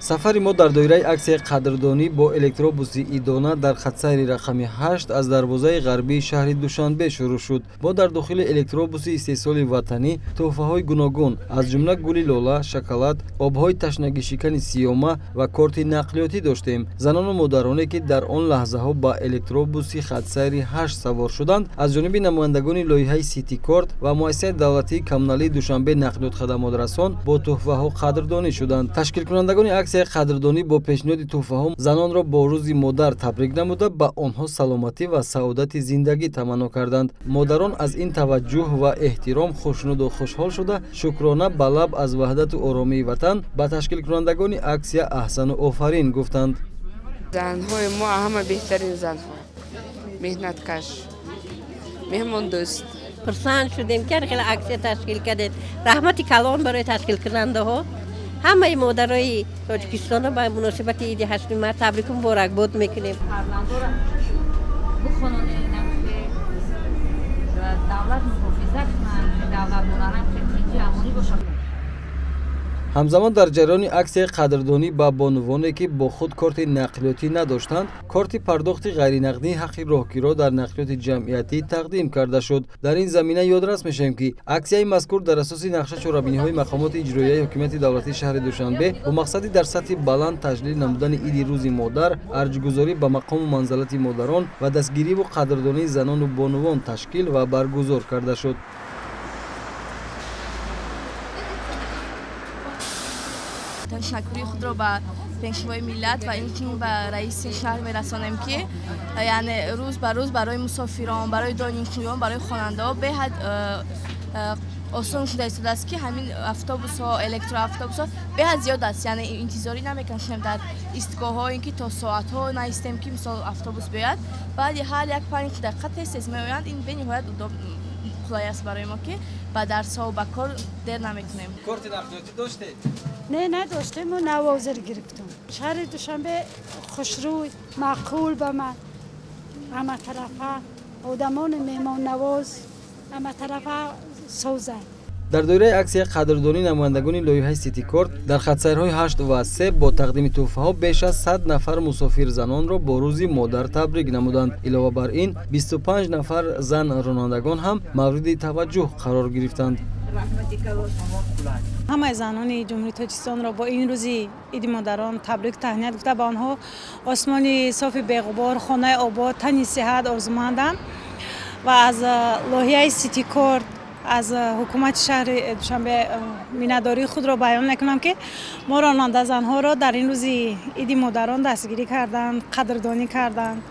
сафари мо дар доираи аксияи қадрдонӣ бо электробуси идона дар хатсайри рақами 8 аз дарвозаи ғарбии шаҳри Душанбе шурӯъ шуд. Мо дар дохили электробуси истеҳсоли ватанӣ тӯҳфаҳои гуногун аз ҷумла гули лола, шоколад, обҳои ташнагишикани сиёма ва корти нақлиётӣ доштем. Занону модароне ки дар он лаҳзаҳо ба электробуси хатсайри 8 савор шуданд, аз ҷониби намояндагони лоиҳаи Сити Корт ва муассисаи давлатии коммуналии Душанбе нақлиёт хадамотрасон бо тӯҳфаҳо қадрдонӣ шуданд. Ташкилкунандагони аксияи қадрдонӣ бо пешниҳоди тӯҳфаҳо занонро бо рӯзи модар табрик намуда ба онҳо саломатӣ ва саодати зиндагӣ таманно карданд. Модарон аз ин таваҷҷӯҳ ва эҳтиром хушнуду хушҳол шуда шукрона ба лаб аз ваҳдату оромии ватан ба ташкилкунандагони аксия аҳсану офарин гуфтанд. занҳои мо ҳама беҳтарин занҳо, меҳнаткаш, меҳмондӯст. Хурсанд шудем ки хеле аксия ташкил кардед. Раҳмати калон барои ташкилкунандаҳо. ҳамаи модарои Тоҷикистонро ба муносибати иди 8 март табрику муборакбод мекунем. фарзандора бухононем ки давлат муҳофизат кунад, давлат монарам ки тинҷи амонӣ бошад. ҳамзамон дар ҷараёни аксияи қадрдонӣ ба бонувоне ки бо худ корти нақлиётӣ надоштанд, корти пардохти ғайринақдии ҳаққи роҳгиро дар нақлиёти ҷамъиятӣ тақдим карда шуд. Дар ин замина ёдрас мешавем ки аксияи мазкур дар асоси нақша чорабиниҳои мақомоти иҷроияи ҳокимияти давлатии шаҳри Душанбе бо мақсади дар сатҳи баланд таҷлил намудани иди рӯзи модар, арҷгузорӣ ба мақому манзилати модарон ва дастгириву қадрдонии занону бонувон ташкил ва баргузор карда шуд. ташаккури худро ба пешвои миллат ва инчунин ба раиси шаҳр мерасонем ки яъне рӯз ба рӯз барои мусофирон, барои донишҷӯён, барои хонандаҳо беҳад осон шуда истодааст ки ҳамин автобусҳо, электроавтобусҳо беҳад зиёд аст, яъне интизорӣ намекашем дар истгоҳҳо, ин ки то соатҳо наистем ки мисол автобус биёяд, баъди ҳар як 5 дақиқа тез меоянд. ин бениҳоят қулай аст барои мо ки ба дарсҳо ба кор дер намекунем. корти нақлиётӣ доштед? Не, надоштем, мо навозир гирифтем. шаҳри Душанбе хушрӯй, маъқул ба ман. ҳама тарафа одамони меҳмоннавоз, ҳама тарафа созанд. дар доираи аксияи қадрдонӣ намояндагони лоиҳаи Сити Корт дар хатсайрҳои 8 ва 3 бо тақдими тӯҳфаҳо беш аз 100 нафар мусофирзанонро бо рӯзи модар табрик намуданд. илова бар ин 25 нафар зан ронандагон ҳам мавриди таваҷҷӯҳ қарор гирифтанд. ҳамаи занони ҷумҳурии Тоҷикистонро бо ин рӯзи иди модарон табрик таҳният гуфта ба онҳо осмони софи беғубор, хонаи обод, тани сиҳат орзумандам ва аз лоиҳаи Сити Корт аз ҳукумати шаҳри Душанбе миннатдории худро баён мекунам ки мо ронанда занҳоро дар ин рӯзи иди модарон дастгирӣ карданд, қадрдонӣ карданд.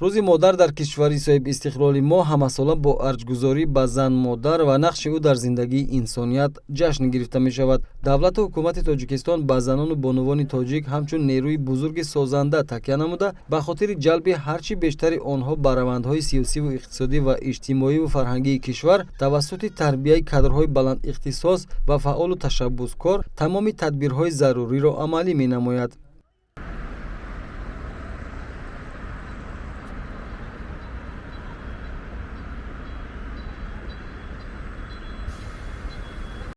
рӯзи модар дар кишвари соҳибистиқлоли мо ҳамасола бо арҷгузорӣ ба зан модар ва нақши ӯ дар зиндагии инсоният ҷашн гирифта мешавад. давлату ҳукумати Тоҷикистон ба занону бонувони тоҷик ҳамчун нерӯи бузурги созанда такя намуда ба хотири ҷалби ҳарчи бештари онҳо ба равандҳои сиёсиву иқтисодӣ ва иҷтимоиву фарҳангии кишвар тавассути тарбияи кадрҳои баландихтисос ва фаъолу ташаббускор тамоми тадбирҳои заруриро амалӣ менамояд.